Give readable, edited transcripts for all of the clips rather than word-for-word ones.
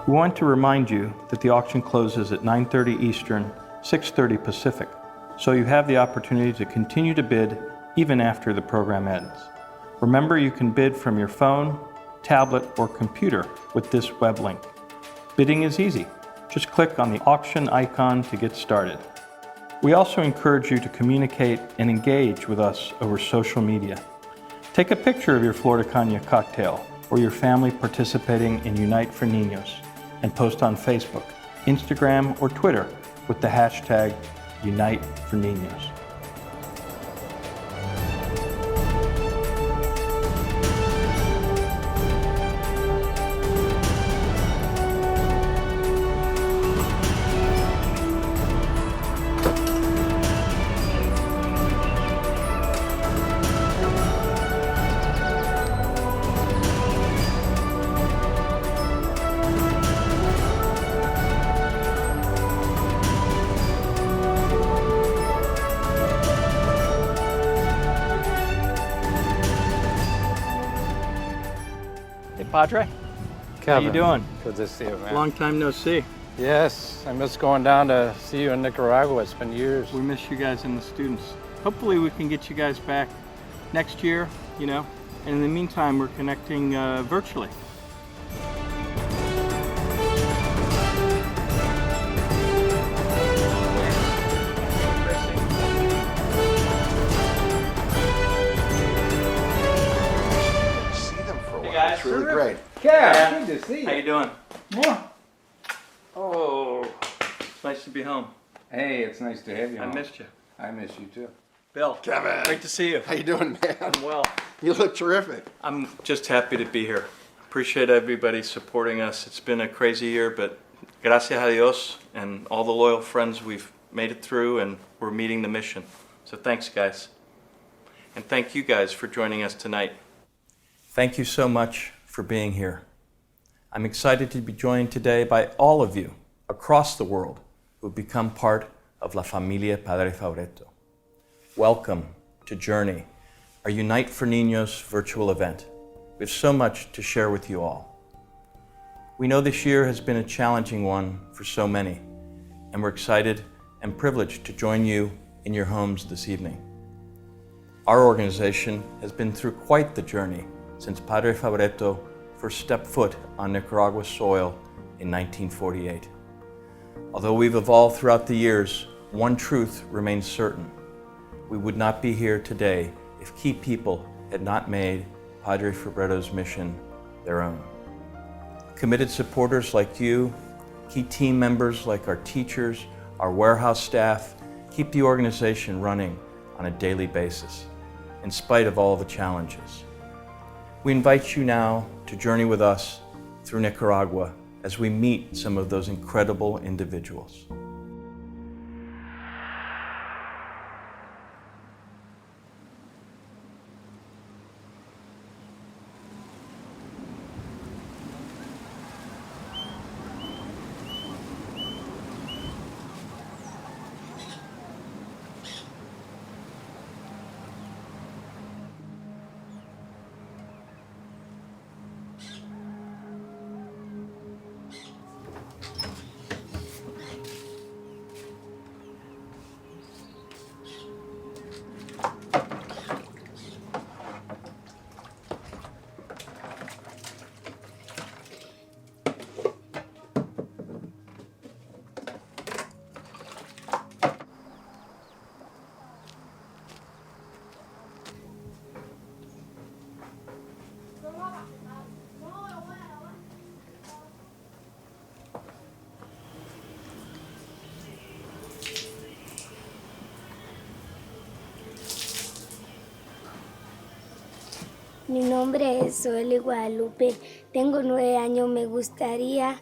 We want to remind you that the auction closes at 9:30 Eastern, 6:30 Pacific, so you have the opportunity to continue to bid even after the program ends. Remember, you can bid from your phone, tablet, or computer with this web link. Bidding is easy. Just click on the auction icon to get started. We also encourage you to communicate and engage with us over social media. Take a picture of your Flor de Caña cocktail or your family participating in Unite for Niños and post on Facebook, Instagram, or Twitter with the hashtag Unite for Niños. Padre, Kevin, how you doing? Good to see you, man. Long time no see. Yes, I miss going down to see you in Nicaragua. It's been years. We miss you guys and the students. Hopefully we can get you guys back next year, you know, and in the meantime we're connecting virtually. It's really great. Yeah. Good to see you. How you doing? Mwah. Oh, it's nice to be home. Hey, it's nice to have you. I home. missed you. I miss you too. Bill, Kevin. great to see you. How you doing, man? I'm well. You look terrific. I'm just happy to be here. Appreciate everybody supporting us. It's been a crazy year, but gracias a Dios and all the loyal friends, we've made it through and we're meeting the mission. So thanks, guys. And thank you guys for joining us tonight. Thank you so much for being here. I'm excited to be joined today by all of you across the world who have become part of La Familia Padre Fabretto. Welcome to Journey, our Unite for Niños virtual event. We have so much to share with you all. We know this year has been a challenging one for so many, and we're excited and privileged to join you in your homes this evening. Our organization has been through quite the journey since Padre Fabretto first stepped foot on Nicaragua's soil in 1948. Although we've evolved throughout the years, one truth remains certain. We would not be here today if key people had not made Padre Fabretto's mission their own. Committed supporters like you, key team members like our teachers, our warehouse staff, keep the organization running on a daily basis, in spite of all the challenges. We invite you now to journey with us through Nicaragua as we meet some of those incredible individuals. Mi nombre es Zoely Guadalupe, tengo 9 años, me gustaría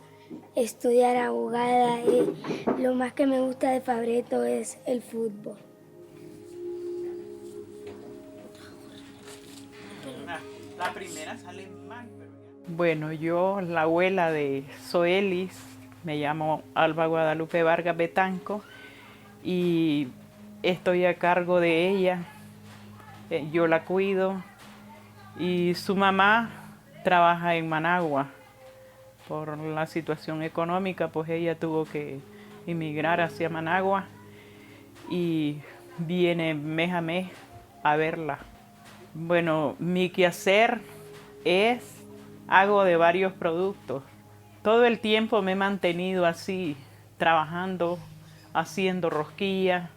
estudiar abogada y lo más que me gusta de Fabretto es el fútbol. La primera sale mal, pero ya. Bueno, yo, la abuela de Zoelis, me llamo Alba Guadalupe Vargas Betanco y estoy a cargo de ella. Yo la cuido y su mamá trabaja en Managua por la situación económica, pues ella tuvo que emigrar hacia Managua y viene mes a mes a verla. Bueno, mi quehacer hago de varios productos. Todo el tiempo me he mantenido así, trabajando, haciendo rosquillas,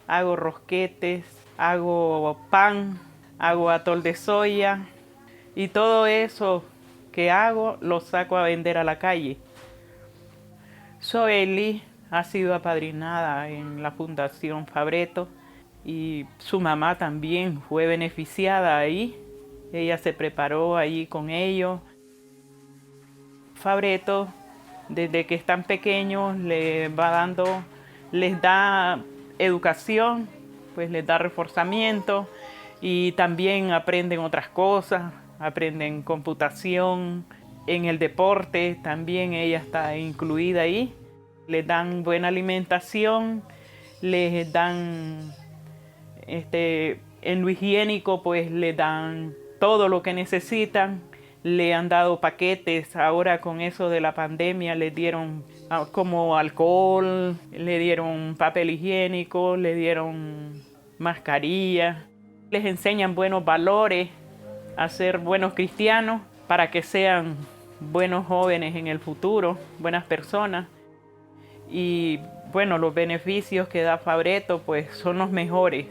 hago rosquetes, hago pan, hago atol de soya y todo eso que hago lo saco a vender a la calle. Zoeli ha sido apadrinada en la Fundación Fabretto y su mamá también fue beneficiada ahí. Ella se preparó ahí con ellos. Fabretto, desde que están pequeños, les da educación, pues les da reforzamiento y también aprenden otras cosas, aprenden computación, en el deporte también ella está incluida ahí. Les dan buena alimentación, les dan, en lo higiénico, pues les dan todo lo que necesitan. Le han dado paquetes, ahora con eso de la pandemia les dieron como alcohol, le dieron papel higiénico, le dieron mascarilla. Les enseñan buenos valores, a ser buenos cristianos para que sean buenos jóvenes en el futuro, buenas personas. Y bueno, los beneficios que da Fabretto pues son los mejores.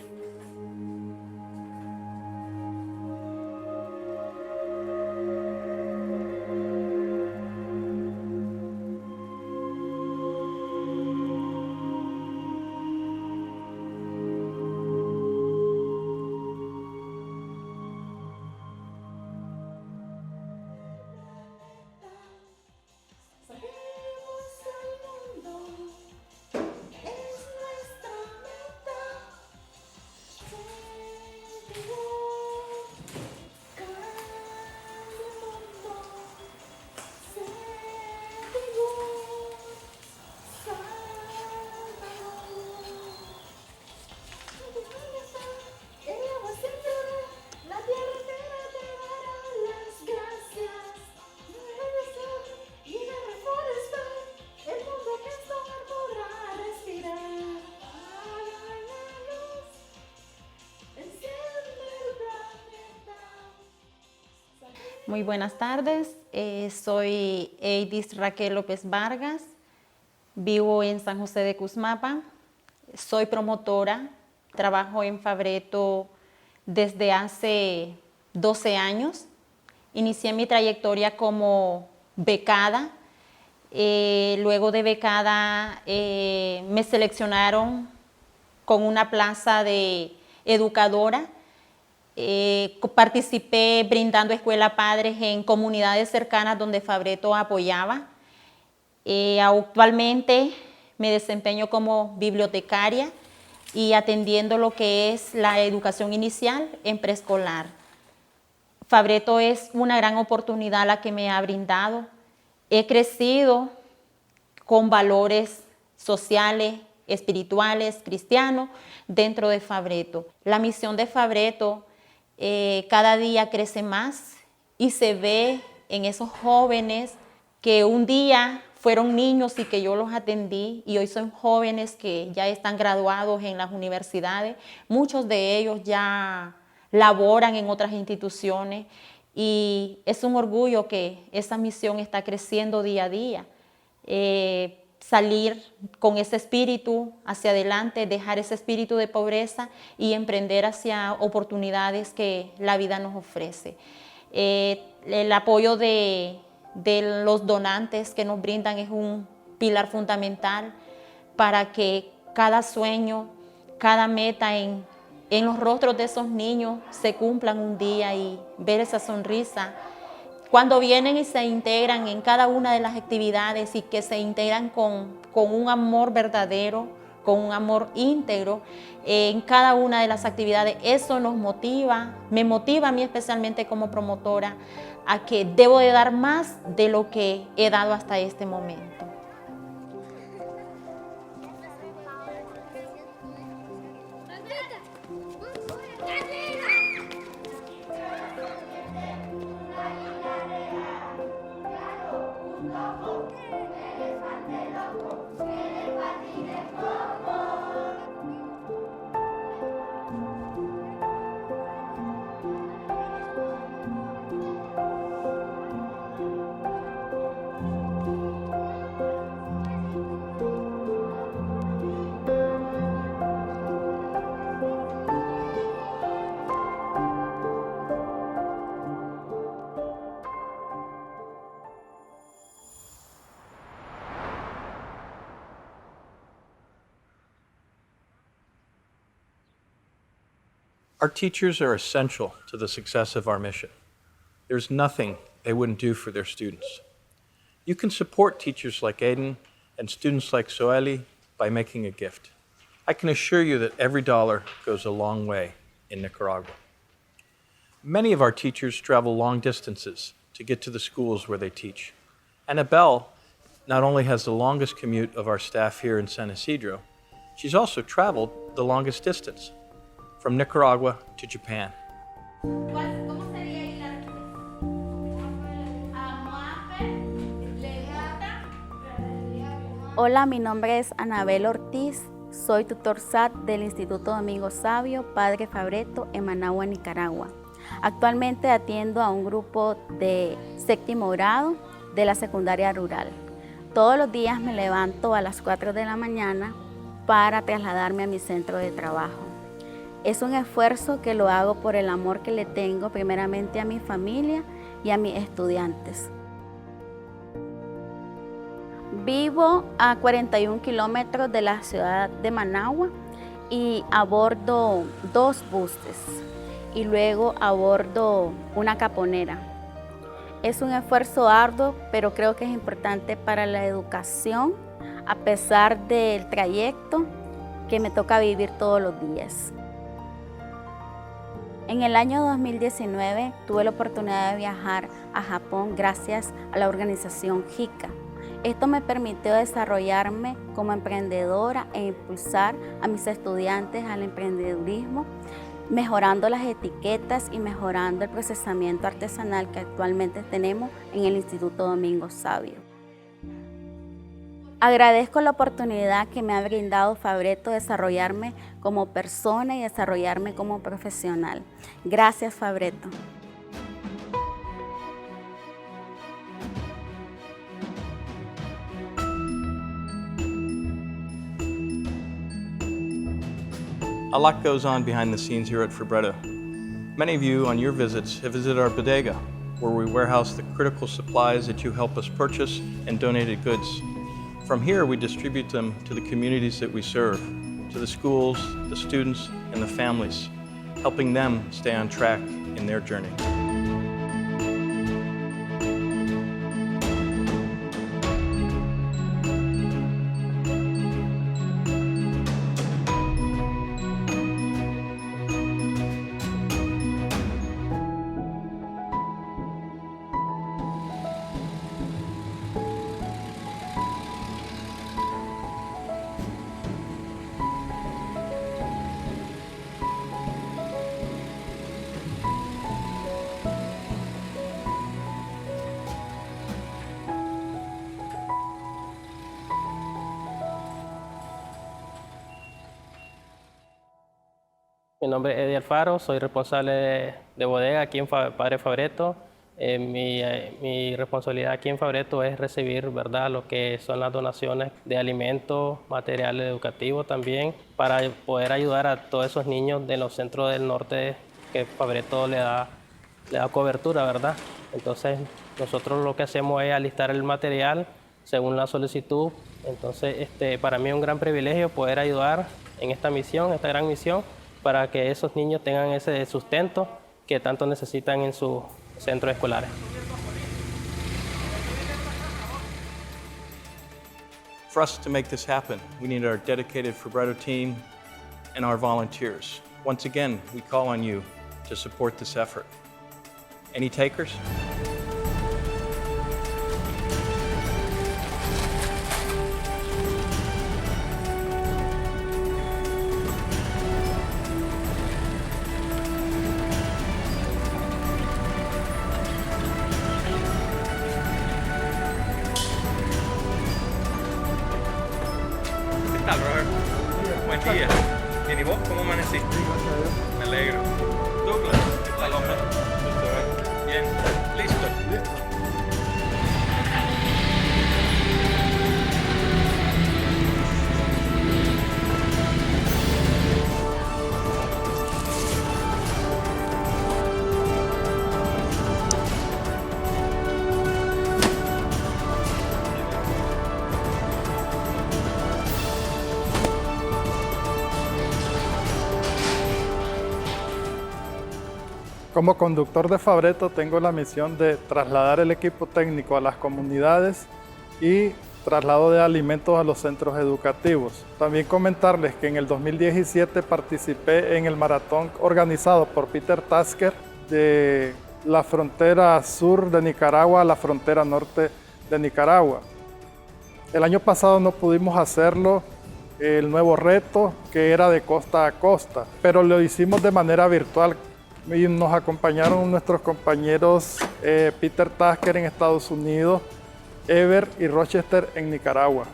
Muy buenas tardes, soy Eidis Raquel López Vargas, vivo en San José de Cusmapa, soy promotora, trabajo en Fabretto desde hace 12 años. Inicié mi trayectoria como becada, luego de becada me seleccionaron con una plaza de educadora. Participé brindando escuela padres en comunidades cercanas donde Fabretto apoyaba. Actualmente me desempeño como bibliotecaria y atendiendo lo que es la educación inicial en preescolar. Fabretto es una gran oportunidad la que me ha brindado. He crecido con valores sociales, espirituales, cristianos dentro de Fabretto. La misión de Fabretto cada día crece más y se ve en esos jóvenes que un día fueron niños y que yo los atendí y hoy son jóvenes que ya están graduados en las universidades. Muchos de ellos ya laboran en otras instituciones y es un orgullo que esa misión está creciendo día a día. Salir con ese espíritu hacia adelante, dejar ese espíritu de pobreza y emprender hacia oportunidades que la vida nos ofrece. El apoyo de los donantes que nos brindan es un pilar fundamental para que cada sueño, cada meta en los rostros de esos niños se cumplan un día y ver esa sonrisa cuando vienen y se integran en cada una de las actividades y que se integran con un amor verdadero, con un amor íntegro en cada una de las actividades. Eso nos motiva, me motiva a mí especialmente como promotora a que debo de dar más de lo que he dado hasta este momento. Our teachers are essential to the success of our mission. There's nothing they wouldn't do for their students. You can support teachers like Aiden and students like Soeli by making a gift. I can assure you that every dollar goes a long way in Nicaragua. Many of our teachers travel long distances to get to the schools where they teach. Annabelle not only has the longest commute of our staff here in San Isidro, she's also traveled the longest distance, from Nicaragua to Japan. Hola, mi nombre es Anabel Ortiz, soy tutor SAT del Instituto Domingo Sabio, Padre Fabretto, en Managua, Nicaragua. Actualmente atiendo a un grupo de séptimo grado de la secundaria rural. Todos los días me levanto a las 4 de la mañana para trasladarme a mi centro de trabajo. Es un esfuerzo que lo hago por el amor que le tengo primeramente a mi familia y a mis estudiantes. Vivo a 41 kilómetros de la ciudad de Managua y abordo 2 buses y luego abordo una caponera. Es un esfuerzo arduo, pero creo que es importante para la educación, a pesar del trayecto que me toca vivir todos los días. En el año 2019 tuve la oportunidad de viajar a Japón gracias a la organización JICA. Esto me permitió desarrollarme como emprendedora e impulsar a mis estudiantes al emprendedurismo, mejorando las etiquetas y mejorando el procesamiento artesanal que actualmente tenemos en el Instituto Domingo Sabio. Agradezco la oportunidad que me ha brindado Fabretto de desarrollarme como persona y desarrollarme como profesional. Gracias, Fabretto. A lot goes on behind the scenes here at Fabretto. Many of you on your visits have visited our bodega, where we warehouse the critical supplies that you help us purchase and donated goods. From here, we distribute them to the communities that we serve, to the schools, the students, and the families, helping them stay on track in their journey. Mi nombre es Eddie Alfaro, soy responsable de bodega aquí en Padre Fabretto. Mi responsabilidad aquí en Fabretto es recibir, ¿verdad?, lo que son las donaciones de alimentos, materiales educativos también, para poder ayudar a todos esos niños de los centros del norte que Fabretto le da cobertura, ¿verdad? Entonces, nosotros lo que hacemos es alistar el material según la solicitud. Entonces, para mí es un gran privilegio poder ayudar en esta misión, esta gran misión, para que esos niños tengan ese sustento que tanto necesitan en sus centros escolares. For us to make this happen, we need our dedicated Fabretto team and our volunteers. Once again, we call on you to support this effort. Any takers? ¿Qué tal, Robert? Buen día. Bien, ¿y vos cómo amaneciste? Me alegro. Douglas, ¿qué tal, hombre? Bien, listo. Como conductor de Fabretto tengo la misión de trasladar el equipo técnico a las comunidades y traslado de alimentos a los centros educativos. También comentarles que en el 2017 participé en el maratón organizado por Peter Tasker de la frontera sur de Nicaragua a la frontera norte de Nicaragua. El año pasado no pudimos hacerlo, el nuevo reto que era de costa a costa, pero lo hicimos de manera virtual y nos acompañaron nuestros compañeros Peter Tasker en Estados Unidos, Ever y Rochester en Nicaragua.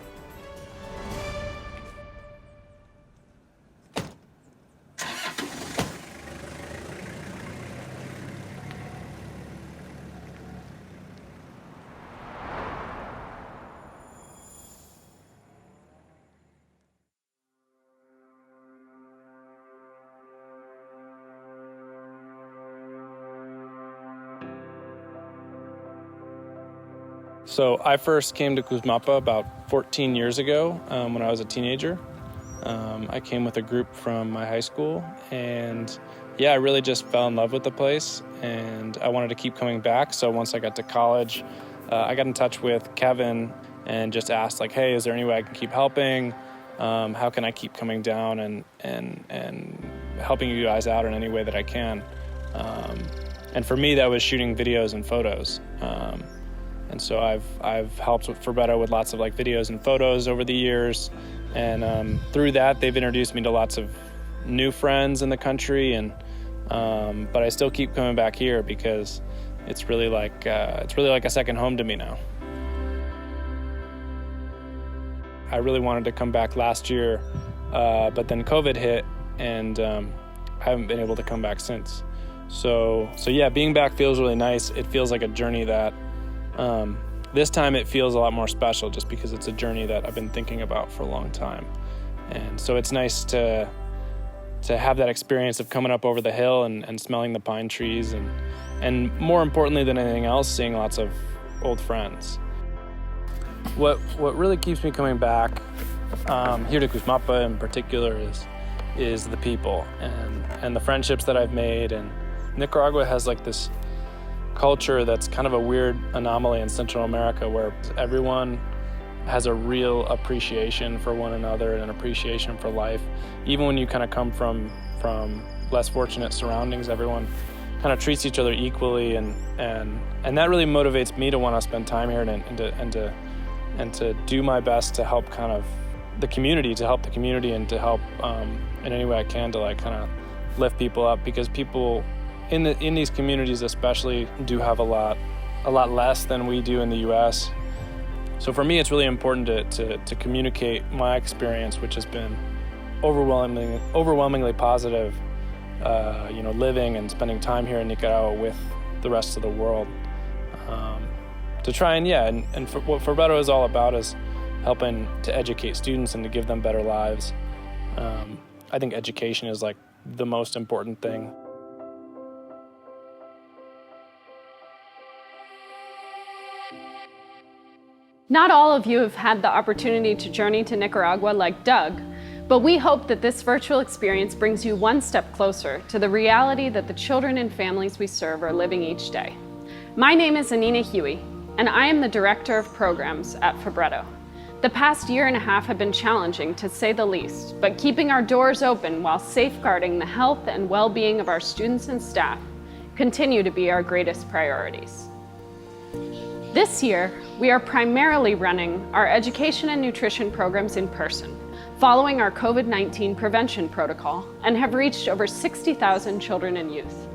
So I first came to Cuzmapa about 14 years ago when I was a teenager. I came with a group from my high school, and yeah, I really just fell in love with the place, and I wanted to keep coming back. So once I got to college, I got in touch with Kevin and just asked, like, hey, is there any way I can keep helping? How can I keep coming down and helping you guys out in any way that I can? And for me, that was shooting videos and photos. And so I've helped with Fabretto with lots of like videos and photos over the years, and through that they've introduced me to lots of new friends in the country, and but I still keep coming back here because it's really like a second home to me now. I really wanted to come back last year, but then COVID hit, and I haven't been able to come back since. So yeah, being back feels really nice. It feels like a journey that this time it feels a lot more special just because it's a journey that I've been thinking about for a long time. And so it's nice to have that experience of coming up over the hill and smelling the pine trees and more importantly than anything else, seeing lots of old friends. What really keeps me coming back here to Cuzmapa in particular is the people and the friendships that I've made. And Nicaragua has like this culture that's kind of a weird anomaly in Central America where everyone has a real appreciation for one another and an appreciation for life. Even when you kind of come from less fortunate surroundings, everyone kind of treats each other equally, and that really motivates me to want to spend time here and to do my best to help kind of the community, and to help in any way I can to like kind of lift people up, because people in these communities especially do have a lot less than we do in the U.S. So for me, it's really important to communicate my experience, which has been overwhelmingly positive. Living and spending time here in Nicaragua with the rest of the world, to try and for what Fabretto is all about is helping to educate students and to give them better lives. I think education is like the most important thing. Not all of you have had the opportunity to journey to Nicaragua like Doug, but we hope that this virtual experience brings you one step closer to the reality that the children and families we serve are living each day. My name is Anina Huey, and I am the Director of Programs at Fabretto. The past year and a half have been challenging, to say the least, but keeping our doors open while safeguarding the health and well-being of our students and staff continue to be our greatest priorities. This year, we are primarily running our education and nutrition programs in person, following our COVID-19 prevention protocol, and have reached over 60,000 children and youth.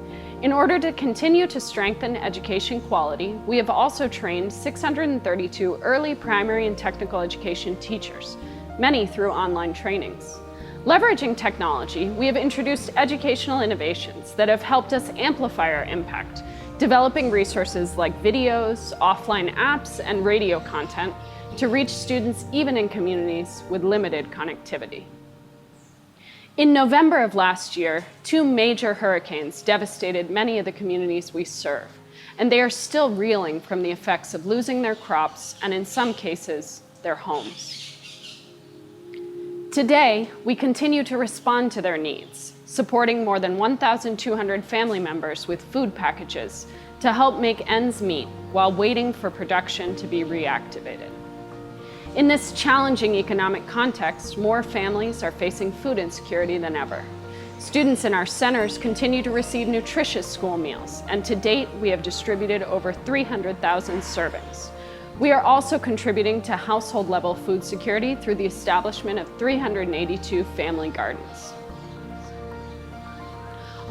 In order to continue to strengthen education quality, we have also trained 632 early primary and technical education teachers, many through online trainings. Leveraging technology, we have introduced educational innovations that have helped us amplify our impact, developing resources like videos, offline apps, and radio content to reach students even in communities with limited connectivity. In November of last year, 2 major hurricanes devastated many of the communities we serve, and they are still reeling from the effects of losing their crops and, in some cases, their homes. Today, we continue to respond to their needs, supporting more than 1,200 family members with food packages to help make ends meet while waiting for production to be reactivated. In this challenging economic context, more families are facing food insecurity than ever. Students in our centers continue to receive nutritious school meals, and to date, we have distributed over 300,000 servings. We are also contributing to household-level food security through the establishment of 382 family gardens.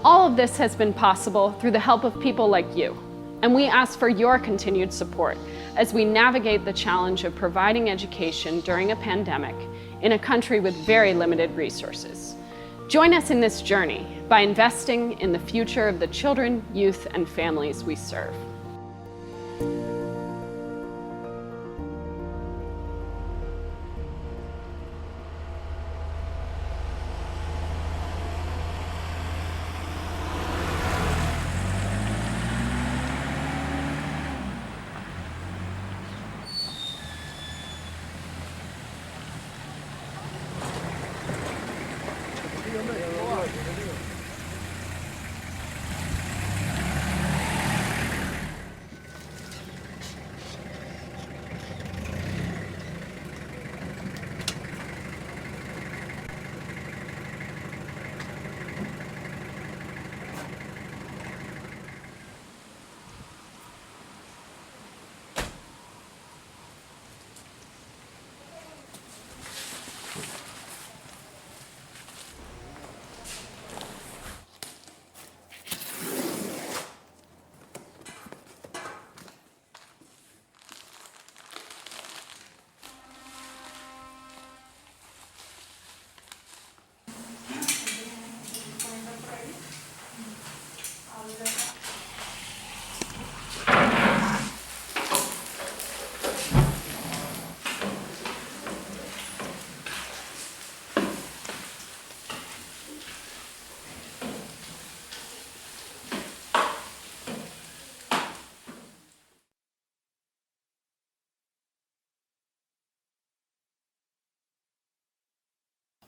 All of this has been possible through the help of people like you, and we ask for your continued support as we navigate the challenge of providing education during a pandemic in a country with very limited resources. Join us in this journey by investing in the future of the children, youth, and families we serve.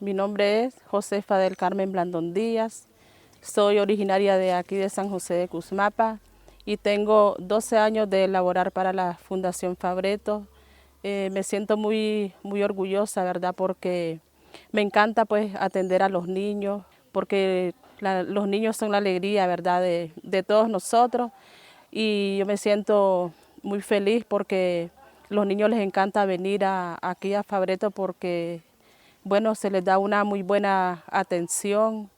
Mi nombre es Josefa del Carmen Blandón Díaz, soy originaria de aquí de San José de Cusmapa y tengo 12 años de laborar para la Fundación Fabretto. Me siento muy orgullosa, ¿verdad? Porque me encanta pues atender a los niños, porque los niños son la alegría, ¿verdad? De todos nosotros, y yo me siento muy feliz porque los niños les encanta venir aquí a Fabretto porque bueno, se les da una muy buena atención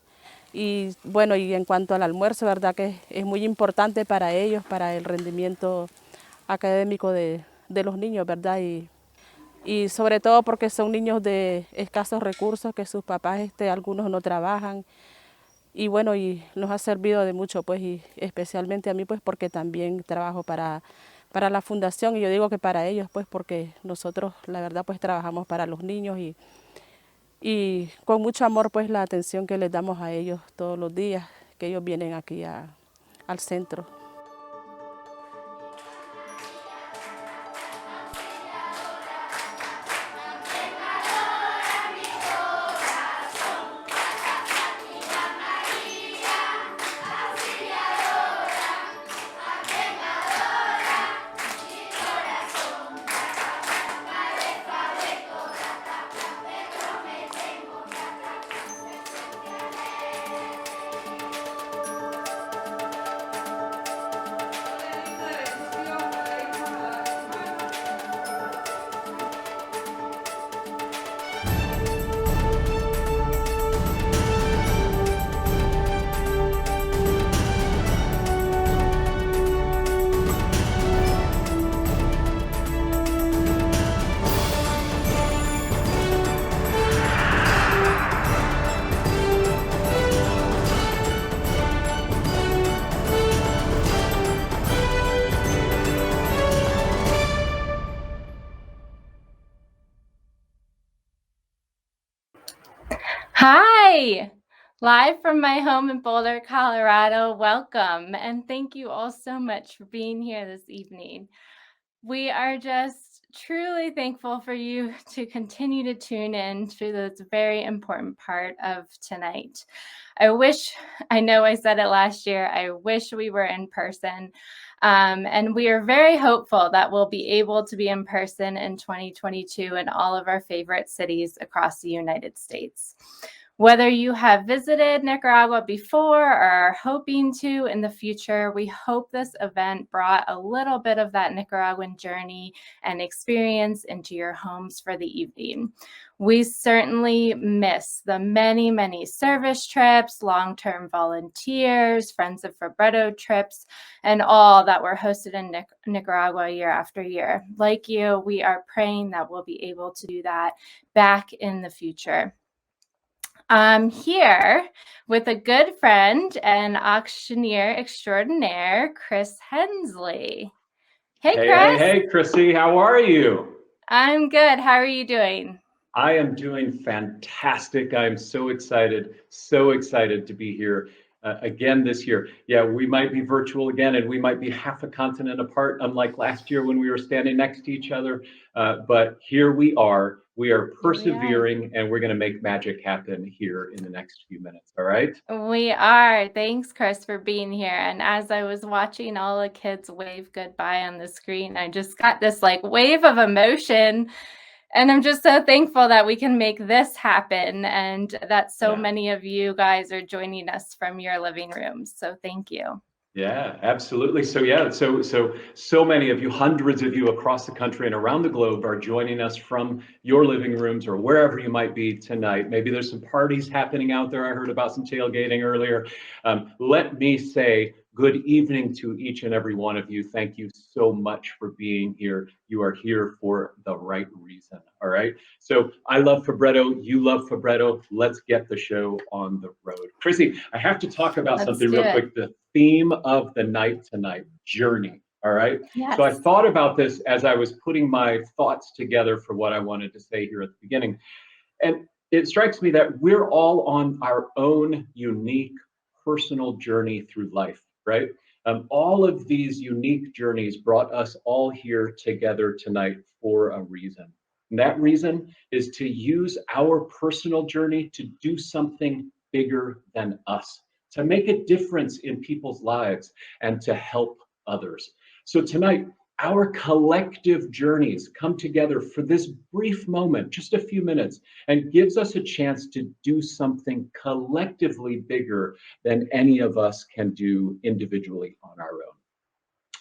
y bueno, y en cuanto al almuerzo, verdad que es muy importante para ellos, para el rendimiento académico de los niños, ¿verdad? Y sobre todo porque son niños de escasos recursos, que sus papás algunos no trabajan y bueno, y nos ha servido de mucho, pues, y especialmente a mí, pues, porque también trabajo para la fundación y yo digo que para ellos, pues, porque nosotros, la verdad, pues, trabajamos para los niños y con mucho amor pues la atención que les damos a ellos todos los días que ellos vienen aquí al centro. Hi! Live from my home in Boulder, Colorado, welcome, and thank you all so much for being here this evening. We are just truly thankful for you to continue to tune in to this very important part of tonight. I know I said it last year, I wish we were in person. And we are very hopeful that we'll be able to be in person in 2022 in all of our favorite cities across the United States. Whether you have visited Nicaragua before or are hoping to in the future, we hope this event brought a little bit of that Nicaraguan journey and experience into your homes for the evening. We certainly miss the many, many service trips, long-term volunteers, Friends of Fabretto trips, and all that were hosted in Nicaragua year after year. Like you, we are praying that we'll be able to do that back in the future. I'm here with a good friend and auctioneer extraordinaire, Chris Hensley. Hey, Chris. Hey, Chrissy, how are you? I'm good. How are you doing? I am doing fantastic. I'm so excited to be here again this year. Yeah, we might be virtual again, and we might be half a continent apart, unlike last year when we were standing next to each other. But here we are. We are persevering, and we're going to make magic happen here in the next few minutes. All right? We are. Thanks, Chris, for being here. And as I was watching all the kids wave goodbye on the screen, I just got this like wave of emotion. And I'm just so thankful that we can make this happen and that so many of you guys are joining us from your living rooms. So thank you. Yeah, absolutely. So many of you, hundreds of you across the country and around the globe are joining us from your living rooms or wherever you might be tonight. Maybe there's some parties happening out there. I heard about some tailgating earlier. Let me say good evening to each and every one of you. Thank you so much for being here. You are here for the right reason. All right. So I love Fabretto. You love Fabretto. Let's get the show on the road. Chrissy, I have to talk about something real quick. The theme of the night tonight, journey. All right. Yes. So I thought about this as I was putting my thoughts together for what I wanted to say here at the beginning. And it strikes me that we're all on our own unique personal journey through life, right? All of these unique journeys brought us all here together tonight for a reason. And that reason is to use our personal journey to do something bigger than us, to make a difference in people's lives and to help others. So tonight, our collective journeys come together for this brief moment, just a few minutes, and gives us a chance to do something collectively bigger than any of us can do individually on our own.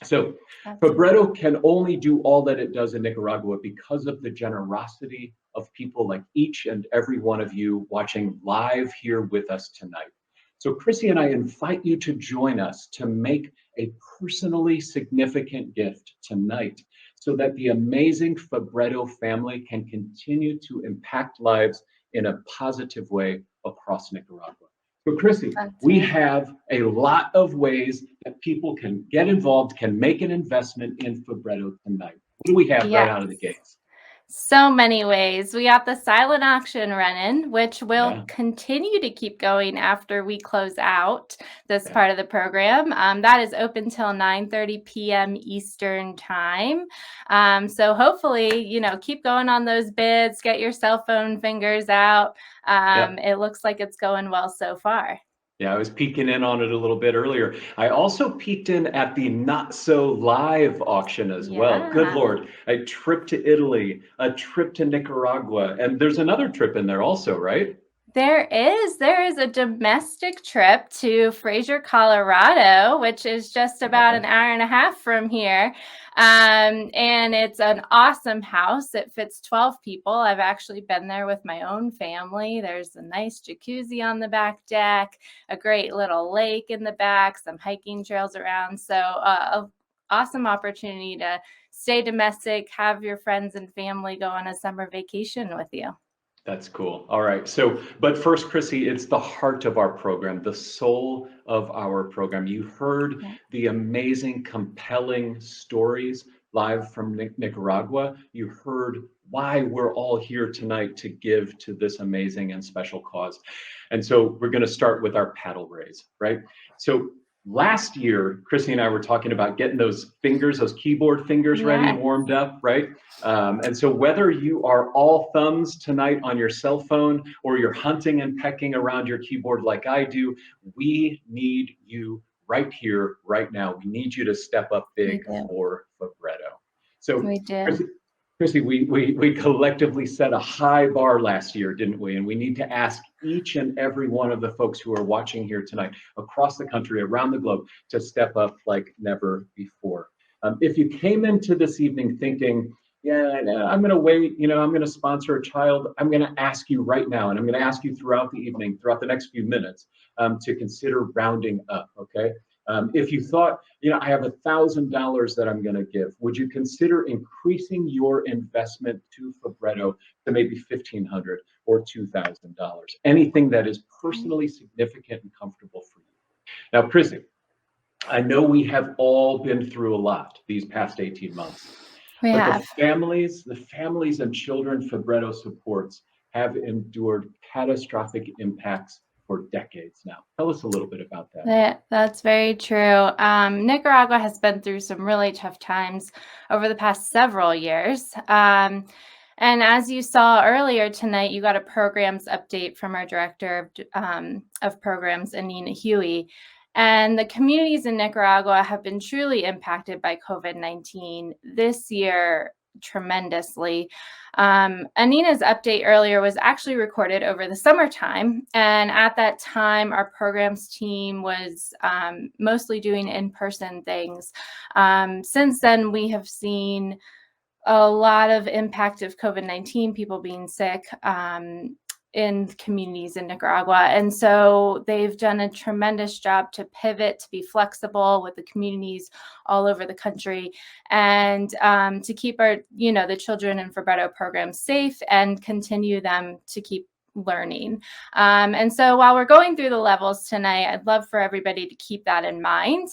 So Fabretto can only do all that it does in Nicaragua because of the generosity of people like each and every one of you watching live here with us tonight. So Chrissy and I invite you to join us to make a personally significant gift tonight so that the amazing Fabretto family can continue to impact lives in a positive way across Nicaragua. So Chrissy, we have a lot of ways that people can get involved, can make an investment in Fabretto tonight. What do we have right out of the gates? So many ways. We got the silent auction running, which will continue to keep going after we close out this part of the program. That is open till 9:30 p.m. Eastern time. So hopefully, keep going on those bids, get your cell phone fingers out. It looks like it's going well so far. Yeah, I was peeking in on it a little bit earlier. I also peeked in at the Not So Live auction as well. Good Lord, a trip to Italy, a trip to Nicaragua, and there's another trip in there also, right? There is a domestic trip to Fraser, Colorado, which is just about an hour and a half from here. And it's an awesome house. It fits 12 people. I've actually been there with my own family. There's a nice jacuzzi on the back deck, a great little lake in the back, some hiking trails around. So an awesome opportunity to stay domestic, have your friends and family go on a summer vacation with you. That's cool. All right. So, but first, Chrissy, it's the heart of our program, the soul of our program. You heard the amazing, compelling stories live from Nicaragua. You heard why we're all here tonight to give to this amazing and special cause. And so we're going to start with our paddle raise, right? So Last year, Chrissy and I were talking about getting those fingers, those keyboard fingers ready and warmed up, right? And so whether you are all thumbs tonight on your cell phone or you're hunting and pecking around your keyboard like I do, we need you right here, right now. We need you to step up big for Fabretto. So We do. Chrissy, we collectively set a high bar last year, didn't we? And we need to ask each and every one of the folks who are watching here tonight across the country, around the globe, to step up like never before. If you came into this evening thinking, yeah, I'm going to wait, I'm going to sponsor a child, I'm going to ask you right now, and I'm going to ask you throughout the evening, throughout the next few minutes, to consider rounding up, okay? If you thought, I have $1,000 that I'm going to give, would you consider increasing your investment to Fabretto to maybe $1,500 or $2,000? Anything that is personally significant and comfortable for you. Now, Chrissy, I know we have all been through a lot these past 18 months. The families and children Fabretto supports have endured catastrophic impacts for decades now. Tell us a little bit about that. That's very true. Nicaragua has been through some really tough times over the past several years. And as you saw earlier tonight, you got a programs update from our director of programs, Anina Huey. And the communities in Nicaragua have been truly impacted by COVID-19 this year tremendously. Anina's update earlier was actually recorded over the summertime. And at that time, our programs team was mostly doing in-person things. Since then, we have seen a lot of impact of COVID-19, people being sick in communities in Nicaragua. And so they've done a tremendous job to pivot, to be flexible with the communities all over the country, and to keep our, the children in Fabretto programs safe and continue them to keep learning. And so while we're going through the levels tonight, I'd love for everybody to keep that in mind,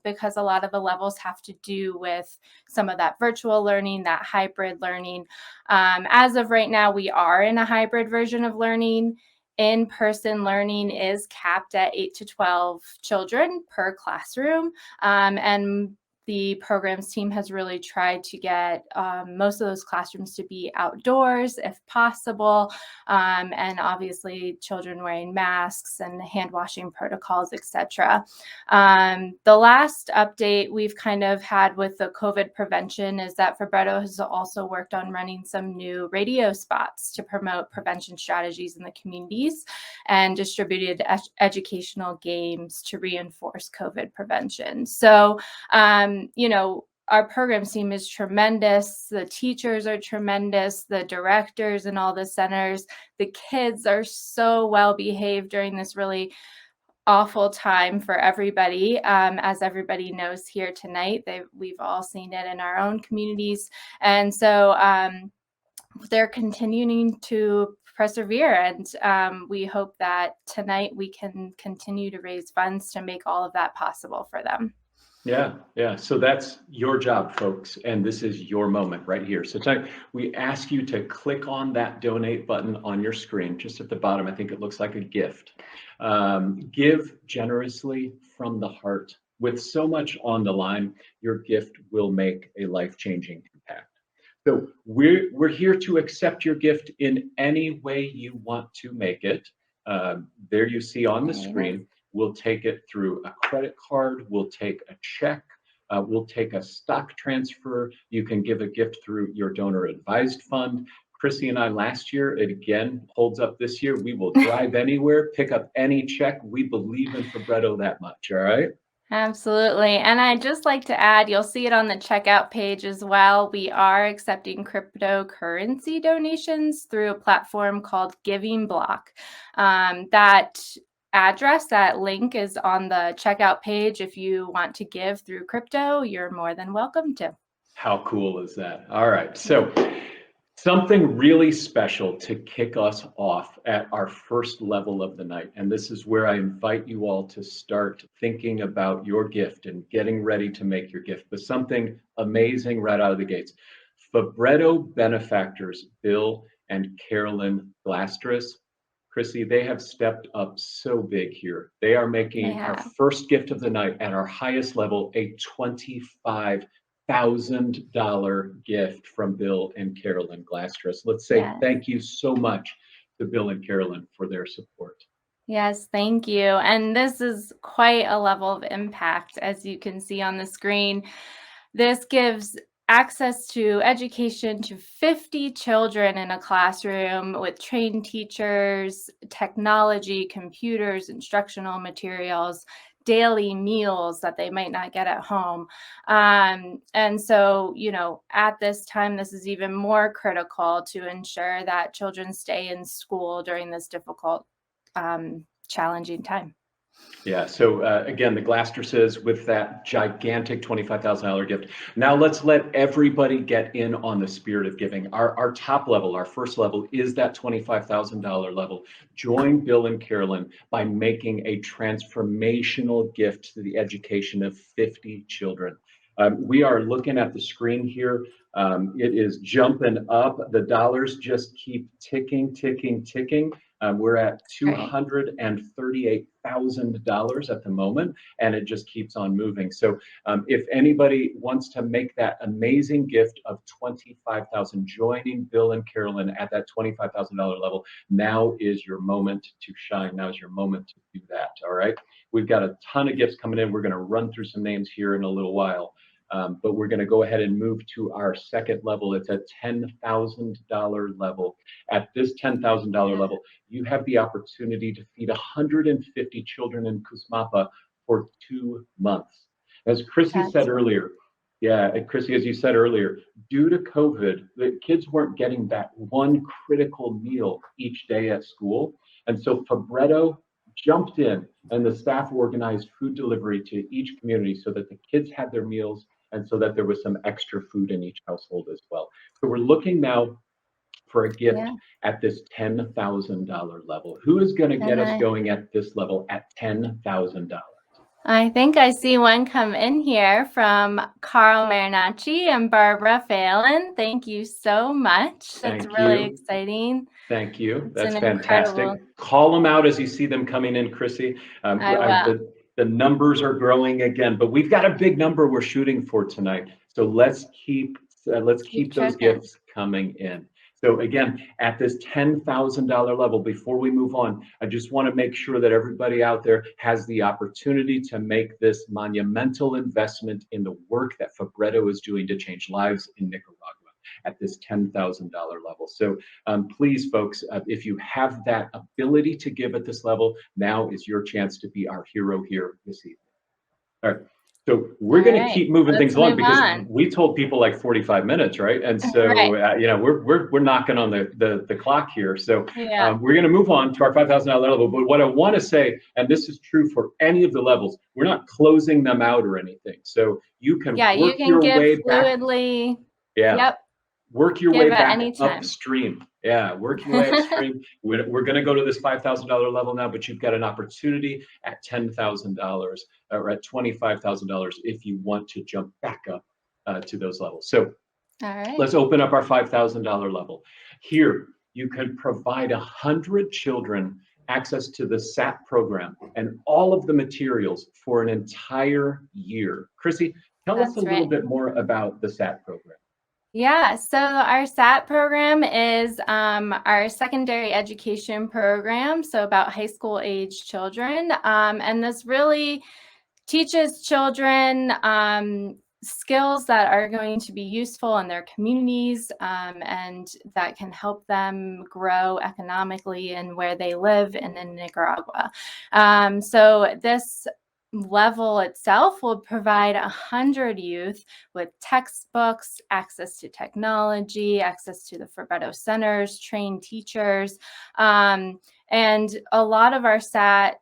because a lot of the levels have to do with some of that virtual learning, that hybrid learning. As of right now, we are in a hybrid version of learning. In-person learning is capped at 8 to 12 children per classroom. And the programs team has really tried to get most of those classrooms to be outdoors if possible. And obviously children wearing masks and hand washing protocols, etc. The last update we've kind of had with the COVID prevention is that Fabretto has also worked on running some new radio spots to promote prevention strategies in the communities and distributed educational games to reinforce COVID prevention. So, our programs team is tremendous. The teachers are tremendous. The directors and all the centers, the kids are so well behaved during this really awful time for everybody. As everybody knows here tonight, we've all seen it in our own communities. And so they're continuing to persevere. And we hope that tonight we can continue to raise funds to make all of that possible for them. Yeah. So that's your job, folks. And this is your moment right here. So tonight we ask you to click on that donate button on your screen, just at the bottom. I think it looks like a gift. Give generously from the heart. With so much on the line, your gift will make a life-changing impact. So we're here to accept your gift in any way you want to make it. There you see on the screen. We'll take it through a credit card. We'll take a check. We'll take a stock transfer. You can give a gift through your donor advised fund. Chrissy and I last year, it again holds up this year. We will drive anywhere, pick up any check. We believe in Fabretto that much, all right? Absolutely. And I'd just like to add, you'll see it on the checkout page as well. We are accepting cryptocurrency donations through a platform called Giving Block. That address, that link is on the checkout page. If you want to give through crypto, you're more than welcome to. How cool is that? All right. So something really special to kick us off at our first level of the night. And this is where I invite you all to start thinking about your gift and getting ready to make your gift. But something amazing right out of the gates. Fabretto benefactors Bill and Carolyn Glastris Chrissy, they have stepped up so big here. They are making our first gift of the night at our highest level, a $25,000 gift from Bill and Carolyn Glastris. Let's say thank you so much to Bill and Carolyn for their support. Yes, thank you. And this is quite a level of impact, as you can see on the screen. This gives access to education to 50 children in a classroom with trained teachers, technology, computers, instructional materials, daily meals that they might not get at home. And so, you know, at this time, this is even more critical to ensure that children stay in school during this difficult, challenging time. Yeah, so again, the Glastrises with that gigantic $25,000 gift. Now let's let everybody get in on the spirit of giving. Our top level, our first level is that $25,000 level. Join Bill and Carolyn by making a transformational gift to the education of 50 children. We are looking at the screen here. It is jumping up. The dollars just keep ticking, ticking, ticking. We're at $238,000 at the moment, and it just keeps on moving. So if anybody wants to make that amazing gift of $25,000, joining Bill and Carolyn at that $25,000 level, now is your moment to shine. Now is your moment to do that, all right? We've got a ton of gifts coming in. We're gonna run through some names here in a little while. But we're going to go ahead and move to our second level. It's a $10,000 level. At this $10,000 level, you have the opportunity to feed 150 children in Cusmapa for 2 months. As Chrissy said earlier, Chrissy, as you said earlier, due to COVID, the kids weren't getting that one critical meal each day at school. And so Fabretto jumped in and the staff organized food delivery to each community so that the kids had their meals and so that there was some extra food in each household as well. So we're looking now for a gift at this $10,000 level. Who is going to get us going at this level at $10,000? I think I see one come in here from Carl Marinacci and Barbara Phelan. Thank you so much. That's really exciting. Thank you. That's fantastic. Incredible. Call them out as you see them coming in, Chrissy. The numbers are growing again, but we've got a big number we're shooting for tonight. So let's keep those gifts coming in. So again, at this $10,000 level, before we move on, I just want to make sure that everybody out there has the opportunity to make this monumental investment in the work that Fabretto is doing to change lives in Nicaragua at this $10,000 level. So please, folks, if you have that ability to give at this level, now is your chance to be our hero here this evening. All right. So we're going to keep moving things along because we told people like 45 minutes, right? And so, you know, we're knocking on the clock here. So we're going to move on to our $5,000 level. But what I want to say, and this is true for any of the levels, we're not closing them out or anything. So you can work your way fluidly. Back. Work your way back upstream. Work your way upstream. We're going to go to this $5,000 level now, but you've got an opportunity at $10,000 or at $25,000 if you want to jump back up to those levels. So let's open up our $5,000 level. Here, you can provide 100 children access to the SAT program and all of the materials for an entire year. Chrissy, tell us a little bit more about the SAT program. Yeah, so our SAT program is our secondary education program, so about high school age children. And this really teaches children skills that are going to be useful in their communities and that can help them grow economically in where they live and in Nicaragua. So this level itself will provide 100 youth with textbooks, access to technology, access to the Fabretto centers, trained teachers, and a lot of our SAT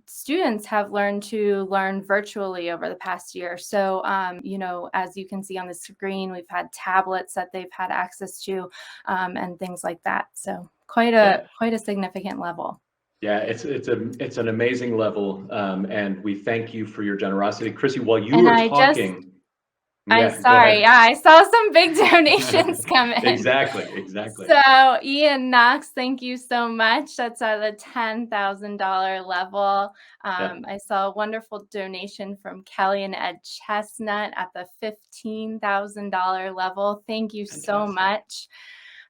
students have learned to learn virtually over the past year. So, you know, as you can see on the screen, we've had tablets that they've had access to and things like that. So quite a significant level. Yeah, it's an amazing level, and we thank you for your generosity, Chrissy. While you were talking, Yeah, I'm go sorry. ahead. Yeah, I saw some big donations come in. Exactly. So Ian Knox, thank you so much. That's at the $10,000 level. Yeah. I saw a wonderful donation from Kelly and Ed Chestnut at the $15,000 level. Thank you so Fantastic. much.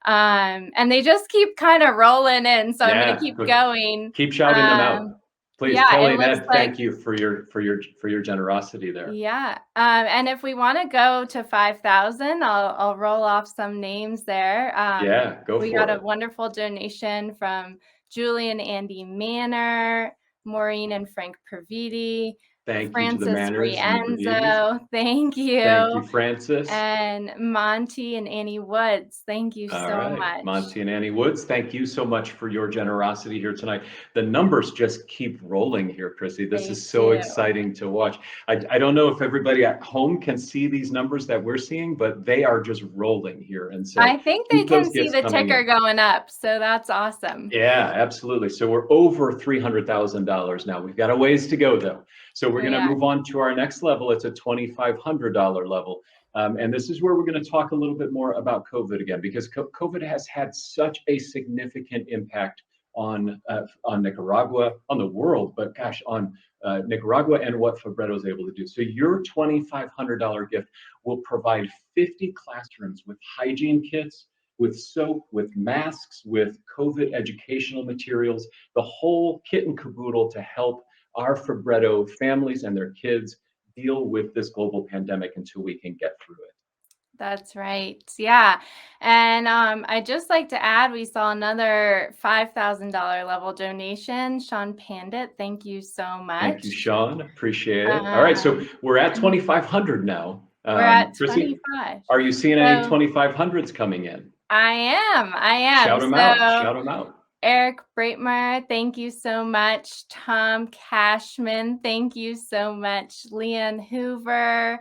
And they just keep kind of rolling in, so I'm going to Yeah, keep good. going. Keep shouting them out. Please, Yeah, Kelly it and looks Ed, like thank you for your generosity there. yeah. And if we want to go to 5,000, I'll roll off some names there. Yeah, go We for got a it. wonderful donation from Julie and Andy Manor, Maureen and Frank Praviti, Thank you to the Francis Manners and the Bravides. Rienzo, thank Thank you, you, Francis. and Monty and Annie Woods, thank you All so right, much. Monty and Annie Woods, thank you so much for your generosity here tonight. The numbers just keep rolling here, Chrissy. This They is so do. exciting to watch. I don't know if everybody at home can see these numbers that we're seeing, but they are just rolling here. And so I think they keep those can see gifts the coming ticker in. going up, so that's awesome. Yeah, absolutely. So we're over $300,000 now. We've got a ways to go though. So we're going to Yeah. move on to our next level. It's a $2,500 level. And this is where we're going to talk a little bit more about COVID again, because COVID has had such a significant impact on Nicaragua, on the world, but gosh, on Nicaragua and what Fabretto is able to do. So your $2,500 gift will provide 50 classrooms with hygiene kits, with soap, with masks, with COVID educational materials, the whole kit and caboodle to help our Fabretto families and their kids deal with this global pandemic until we can get through it. That's right. Yeah. And I'd just like to add, we saw another $5,000 level donation. Sean Pandit, thank you so much. Thank you, Sean. Appreciate it. All right, so we're at 2,500 now. We're at Chrissy, 25. are you seeing any 2,500s coming in? I am. Shout them out. Shout them out. Eric Breitmeyer, thank you so much. Tom Cashman, thank you so much. Leanne Hoover,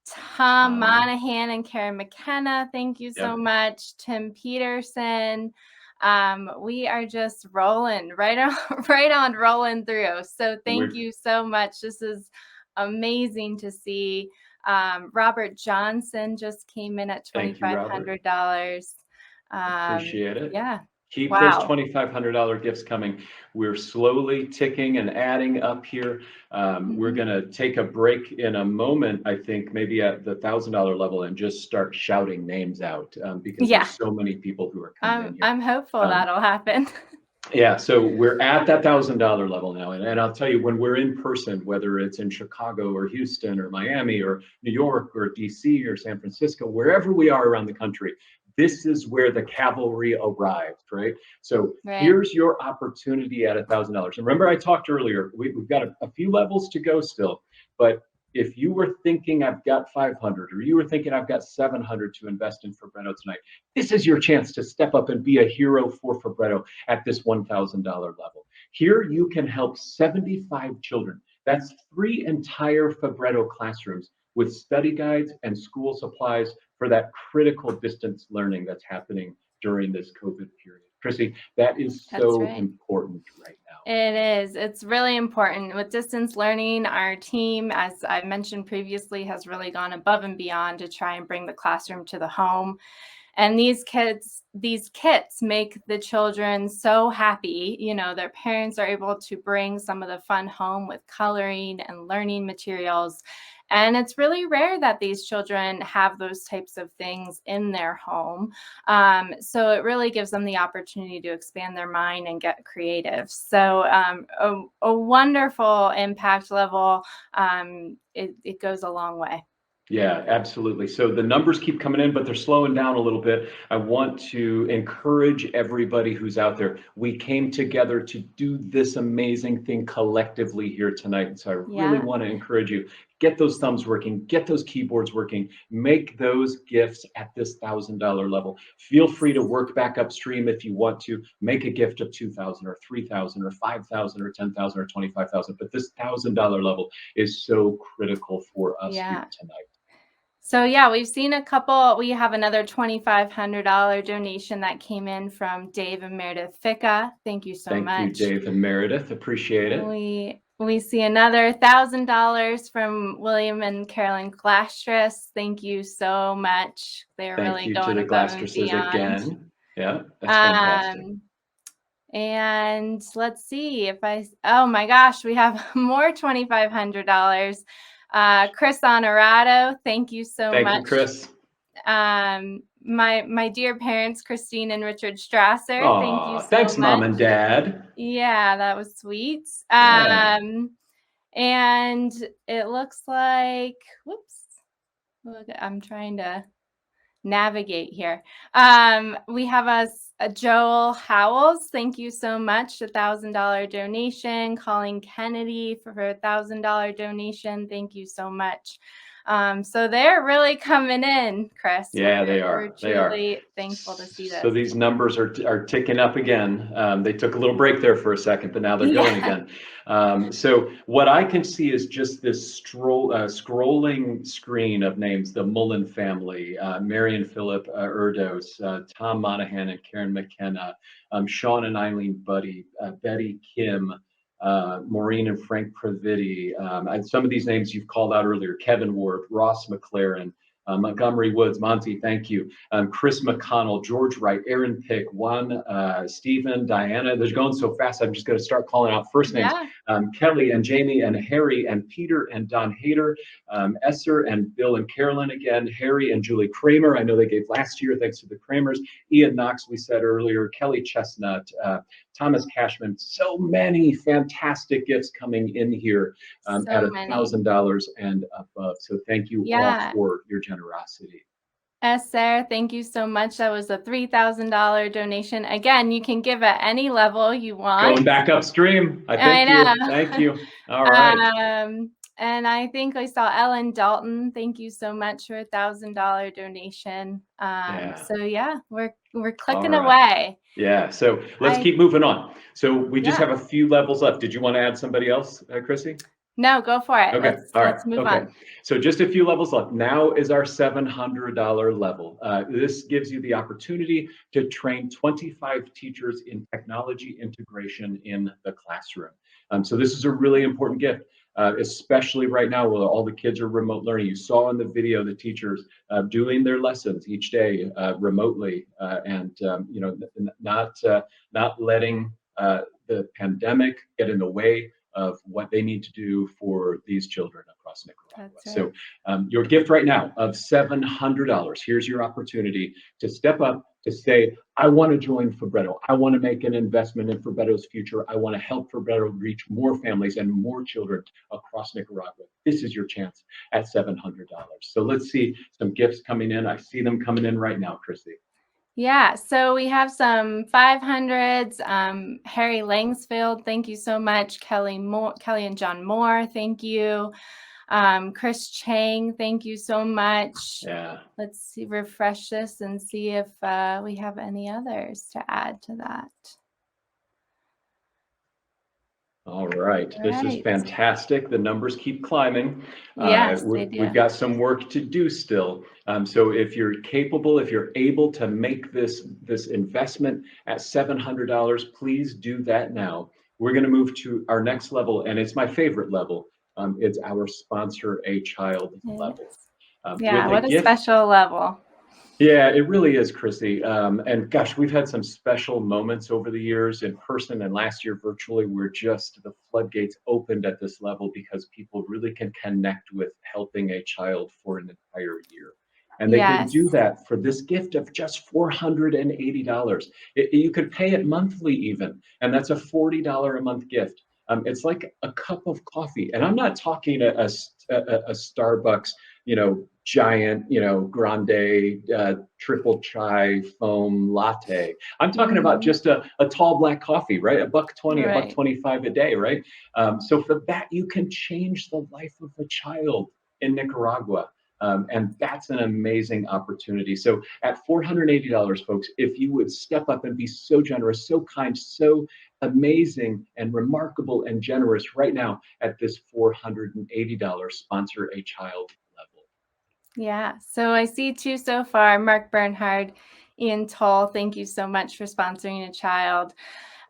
Tom Monahan and Karen McKenna, thank you so much. Tim Peterson. We are just rolling right on rolling through. So thank you so much. This is amazing to see. Robert Johnson just came in at $2,500. Appreciate it. Yeah. Keep those $2,500 gifts coming. We're slowly ticking and adding up here. We're going to take a break in a moment, I think, maybe at the $1,000 level and just start shouting names out because there's so many people who are coming in here. I'm hopeful that'll happen. Yeah, so we're at that $1,000 level now. And I'll tell you, when we're in person, whether it's in Chicago or Houston or Miami or New York or DC or San Francisco, wherever we are around the country, this is where the cavalry arrived, right? So here's your opportunity at $1,000. And remember, I talked earlier, we've got a few levels to go still, but if you were thinking I've got 500 or you were thinking I've got 700 to invest in Fabretto tonight, this is your chance to step up and be a hero for Fabretto at this $1,000 level. Here you can help 75 children. That's 3 entire Fabretto classrooms with study guides and school supplies for that critical distance learning that's happening during this COVID period. Chrissy, that is so important right now. It is. It's really important. With distance learning, our team, as I mentioned previously, has really gone above and beyond to try and bring the classroom to the home. And these kits make the children so happy. You know, their parents are able to bring some of the fun home with coloring and learning materials. And it's really rare that these children have those types of things in their home. So it really gives them the opportunity to expand their mind and get creative. So a wonderful impact level. It goes a long way. Yeah, absolutely. So the numbers keep coming in, but they're slowing down a little bit. I want to encourage everybody who's out there. We came together to do this amazing thing collectively here tonight. So I really want to encourage you. Get those thumbs working, get those keyboards working, make those gifts at this $1,000 level. Feel free to work back upstream if you want to. Make a gift of $2,000 or $3,000 or $5,000 or $10,000 or $25,000. But this $1,000 level is so critical for us here tonight. So yeah, we've seen a couple. We have another $2,500 donation that came in from Dave and Meredith Ficca. Thank you so much. Thank you, Dave and Meredith. Appreciate it. We see another $1,000 from William and Carolyn Glastris. Thank you so much. They're Thank really you to going the above and Glastrises beyond. again. Yeah, that's fantastic. And let's see if oh my gosh, we have more $2,500. Chris Honorato, thank you so much. Thank you, Chris. My dear parents, Christine and Richard Strasser, thank you Aw, so thanks, much. Mom and Dad. Yeah, that was sweet. Yeah. And it looks like, whoops, look, I'm trying to navigate here. We have a Joel Howells. Thank you so much. $1,000 donation. Colleen Kennedy for a $1,000 donation. Thank you so much. So they're really coming in, Chris. Yeah, they are. We're They are. truly thankful to see this. So these numbers are ticking up again. They took a little break there for a second, but now they're going again. So what I can see is just this scrolling screen of names: the Mullen family, Marion Philip Erdos, Tom Monahan and Karen McKenna, Sean and Eileen Buddy, Betty Kim, Maureen and Frank Praviti, and some of these names you've called out earlier: Kevin Ward, Ross McLaren, Montgomery Woods, Monty, thank you. Chris McConnell, George Wright, Aaron Pick, Juan, Stephen, Diana. They're going so fast, I'm just going to start calling out first names. Yeah. Kelly and Jamie and Harry and Peter and Don Hayter, Esser and Bill and Carolyn again, Harry and Julie Kramer. I know they gave last year, thanks to the Kramers. Ian Knox, we said earlier, Kelly Chestnut, Thomas Cashman. So many fantastic gifts coming in here at $1,000 and above. So thank you all for your generosity. Esther, thank you so much. That was a $3,000 donation. Again, you can give at any level you want. Going back upstream. I know. Thank you. All right. And I think I saw Ellen Dalton. Thank you so much for a $1,000 donation. So yeah, we're clicking away. Yeah. So let's keep moving on. So we just have a few levels left. Did you want to add somebody else, Chrissy? No, go for it. Okay. Let's move on. So just a few levels left. Now is our $700 level. This gives you the opportunity to train 25 teachers in technology integration in the classroom. So this is a really important gift, especially right now where all the kids are remote learning. You saw in the video the teachers doing their lessons each day remotely, and not letting the pandemic get in the way of what they need to do for these children across Nicaragua. Right. So your gift right now of $700, here's your opportunity to step up, to say, I want to join Fabretto. I want to make an investment in Fabretto's future. I want to help Fabretto reach more families and more children across Nicaragua. This is your chance at $700. So let's see some gifts coming in. I see them coming in right now, Chrissy. Yeah, so we have some 500s. Harry Langsfield, thank you so much. Kelly and John Moore, thank you. Chris Chang, thank you so much. Yeah. Let's see, refresh this and see if we have any others to add to that. All right. This is fantastic. The numbers keep climbing. Yes, they do. We've got some work to do still. So if you're capable, if you're able to make this investment at $700, please do that now. We're going to move to our next level, and it's my favorite level. It's our Sponsor a Child level. Yeah, what a special level. Yeah, it really is, Chrissy. And gosh, we've had some special moments over the years in person, and last year virtually, where just the floodgates opened at this level because people really can connect with helping a child for an entire year. And they can do that for this gift of just $480. You could pay it monthly even, and that's a $40 a month gift. It's like a cup of coffee, and I'm not talking a Starbucks, giant, grande triple chai foam latte. I'm talking about just a tall black coffee, right? $1.20, $1.25 a day, right? So for that, you can change the life of a child in Nicaragua. And that's an amazing opportunity. So at $480, folks, if you would step up and be so generous, so kind, so amazing and remarkable and generous right now at this $480 Sponsor a Child level. Yeah, so I see two so far. Mark Bernhard, Ian Toll, thank you so much for sponsoring a child.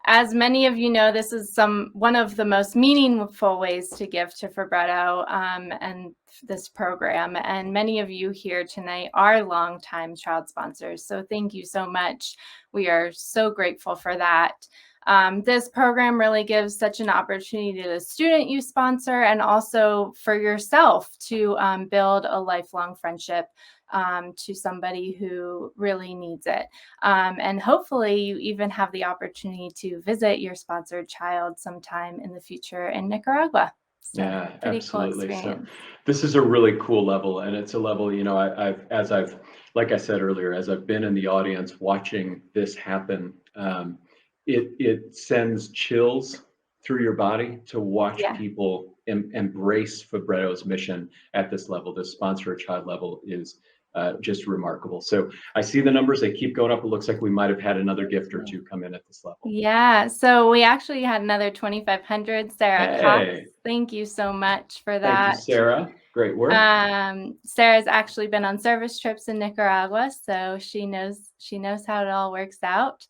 As many of you know, this is one of the most meaningful ways to give to Fabretto and this program. And many of you here tonight are longtime child sponsors. So thank you so much. We are so grateful for that. This program really gives such an opportunity to the student you sponsor and also for yourself to build a lifelong friendship to somebody who really needs it. And hopefully you even have the opportunity to visit your sponsored child sometime in the future in Nicaragua. So, Yeah, pretty absolutely. cool So experience. this is a really cool level, and it's a level, you know, like I said earlier, as I've been in the audience watching this happen, it sends chills through your body to watch Yeah. people embrace Fabretto's mission at this level. This sponsor a child level is just remarkable. So I see the numbers, they keep going up. It looks like we might have had another gift or two come in at this level. Yeah, so we actually had another 2,500, Sarah Cox. Hey, Thank you so much for thank you, that. Sarah. Great work. Sarah's actually been on service trips in Nicaragua, so she knows how it all works out.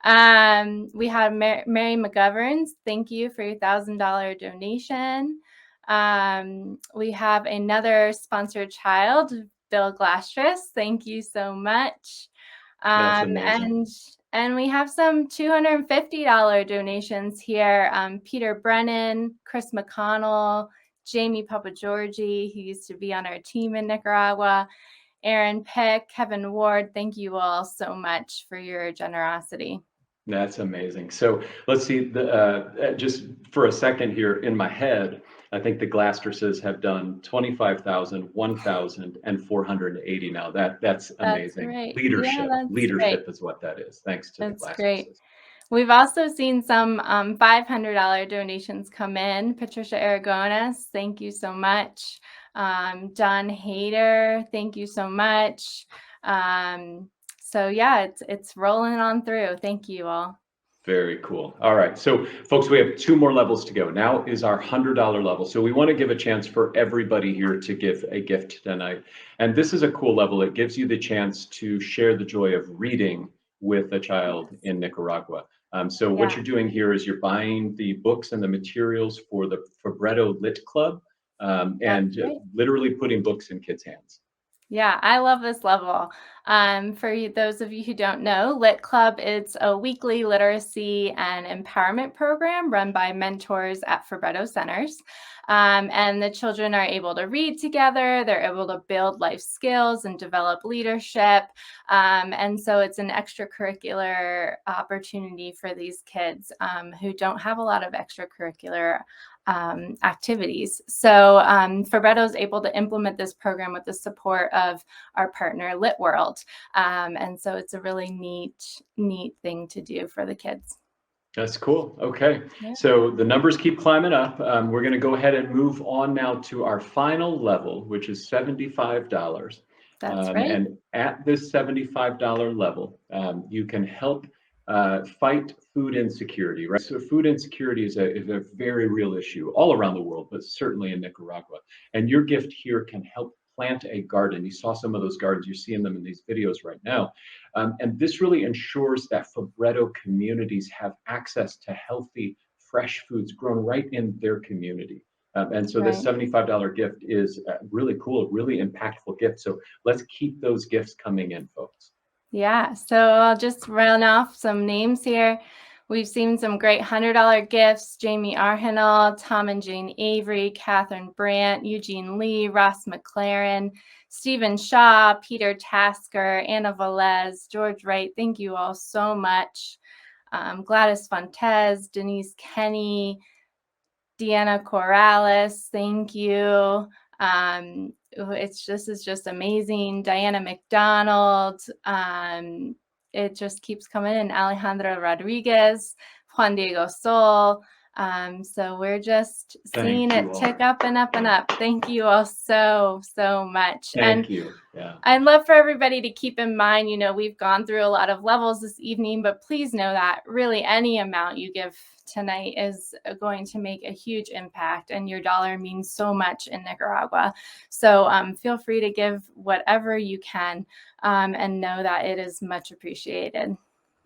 We had Mary McGoverns. Thank you for your $1,000 donation. We have another sponsored child, Bill Glastris. Thank you so much. That's amazing. And we have some $250 donations here. Peter Brennan, Chris McConnell, Jamie Papageorgi, who used to be on our team in Nicaragua, Aaron Pick, Kevin Ward. Thank you all so much for your generosity. That's amazing. So let's see, just for a second here in my head, I think the Glastrises have done 25,000, 1,000, and 480 now. That's amazing. Great. Leadership. Yeah, that's Leadership great. is what that is. Thanks to the That's Glastrises. great. We've also seen some $500 donations come in. Patricia Aragones, thank you so much. John Hayter, thank you so much. So yeah, it's rolling on through. Thank you all. Very cool. All right. So folks, we have two more levels to go. Now is our $100 level. So we want to give a chance for everybody here to give a gift tonight. And this is a cool level. It gives you the chance to share the joy of reading with a child in Nicaragua. So what you're doing here is you're buying the books and the materials for the Fabretto Lit Club and literally putting books in kids' hands. Yeah, I love this level. For those of you who don't know, Lit Club is a weekly literacy and empowerment program run by mentors at Fabretto Centers. And the children are able to read together, they're able to build life skills and develop leadership. And so it's an extracurricular opportunity for these kids who don't have a lot of extracurricular activities. So Fabretto is able to implement this program with the support of our partner Lit World. And so it's a really neat thing to do for the kids. That's cool. Okay. Yeah. So the numbers keep climbing up. We're going to go ahead and move on now to our final level, which is $75. That's right. And at this $75 level, you can help fight food insecurity, right? So food insecurity is a very real issue all around the world, but certainly in Nicaragua. And your gift here can help plant a garden. You saw some of those gardens, you're seeing them in these videos right now. And this really ensures that Fabretto communities have access to healthy, fresh foods grown right in their community. And so this $75 gift is really cool, really impactful gift. So let's keep those gifts coming in, folks. Yeah, so I'll just run off some names here. We've seen some great $100 gifts: Jamie Arhenal, Tom and Jane Avery, Catherine Brandt, Eugene Lee, Ross McLaren, Stephen Shaw, Peter Tasker, Anna Velez, George Wright. Thank you all so much. Gladys Fontes, Denise Kenny, Deanna Corrales, thank you. This is just amazing. Diana McDonald. It just keeps coming in. Alejandra Rodriguez, Juan Diego Sol. So we're just seeing it tick up and up and up. Thank you all so much. Thank you. Yeah. I'd love for everybody to keep in mind, we've gone through a lot of levels this evening, but please know that really any amount you give tonight is going to make a huge impact, and your dollar means so much in Nicaragua. So feel free to give whatever you can and know that it is much appreciated.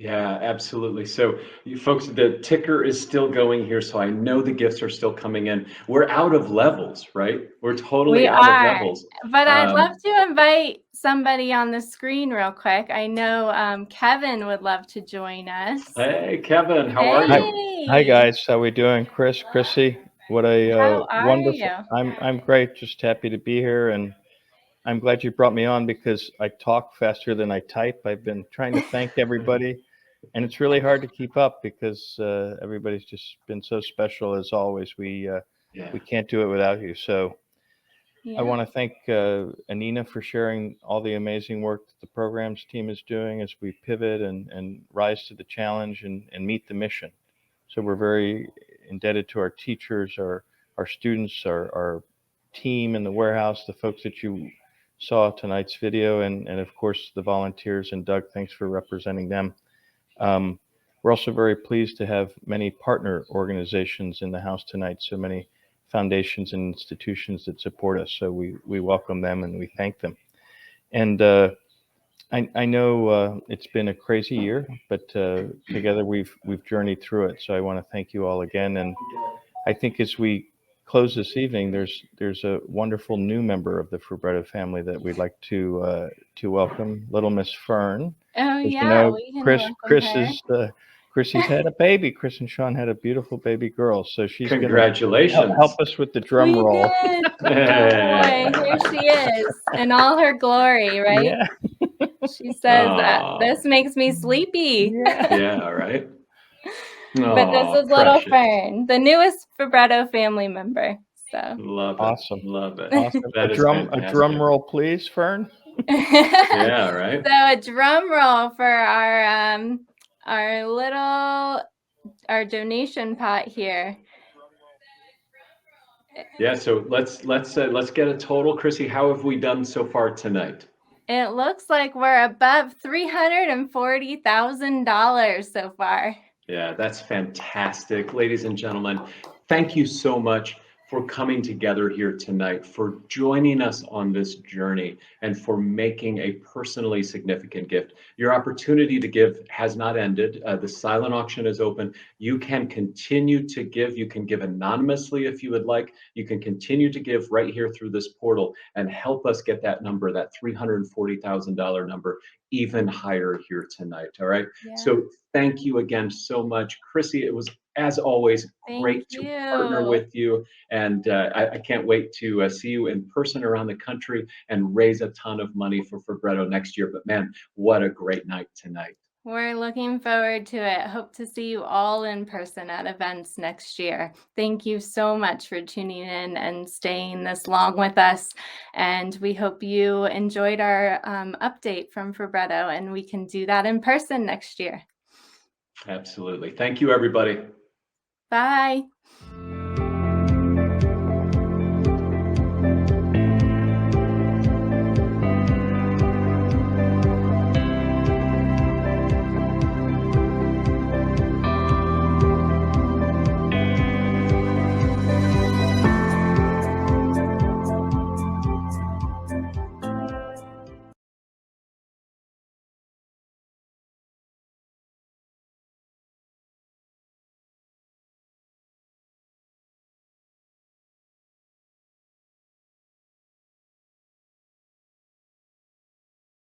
Yeah, absolutely. So, you folks, the ticker is still going here, so I know the gifts are still coming in. We're out of levels, right? We're totally We out of are, levels. but I'd love to invite somebody on the screen real quick. I know Kevin would love to join us. Hey, Kevin, how are you? Hi Hey, guys, how we doing? Chrissy, what a how are wonderful. you? I'm great, just happy to be here, and I'm glad you brought me on because I talk faster than I type. I've been trying to thank everybody, and it's really hard to keep up because everybody's just been so special as always. Yeah. We can't do it without you. So I Yeah. want to thank Anina for sharing all the amazing work that the programs team is doing as we pivot and rise to the challenge and meet the mission. So we're very indebted to our teachers, our students, our team in the warehouse, the folks that you saw tonight's video, and of course the volunteers. And Doug, thanks for representing them. We're also very pleased to have many partner organizations in the house tonight, so many foundations and institutions that support us. So we welcome them and we thank them. And I know it's been a crazy year, but together we've journeyed through it. So I want to thank you all again. And I think as we close this evening, there's a wonderful new member of the Fabretto family that we'd like to welcome, little Miss Fern. Oh As you yeah, know, we can welcome her. Chrissy's had a baby. Chris and Sean had a beautiful baby girl. So she's going to Congratulations. help us with the drum We roll. did. Oh boy, here she is in all her glory, right? Yeah. She says, Aw. "This makes me sleepy." Yeah, right. But this Aw, is little precious. Fern, the newest Fabretto family member. So Love it. Awesome. Love it. Awesome. That is a fantastic. drum roll, please, Fern. Yeah, right. So a drum roll for our donation pot here. Yeah, so let's get a total. Chrissy, how have we done so far tonight? It looks like we're above $340,000 so far. Yeah, that's fantastic. Ladies and gentlemen, thank you so much for coming together here tonight, for joining us on this journey, and for making a personally significant gift. Your opportunity to give has not ended. The silent auction is open. You can continue to give. You can give anonymously if you would like. You can continue to give right here through this portal and help us get that number, that $340,000 number, even higher here tonight. All right. Yeah. So thank you again so much. Chrissy, it was, as always, great to partner with you. And I can't wait to see you in person around the country and raise a ton of money for Fabretto next year. But man, what a great night tonight. We're looking forward to it. Hope to see you all in person at events next year. Thank you so much for tuning in and staying this long with us. And we hope you enjoyed our update from Fabretto, and we can do that in person next year. Absolutely. Thank you, everybody. Bye.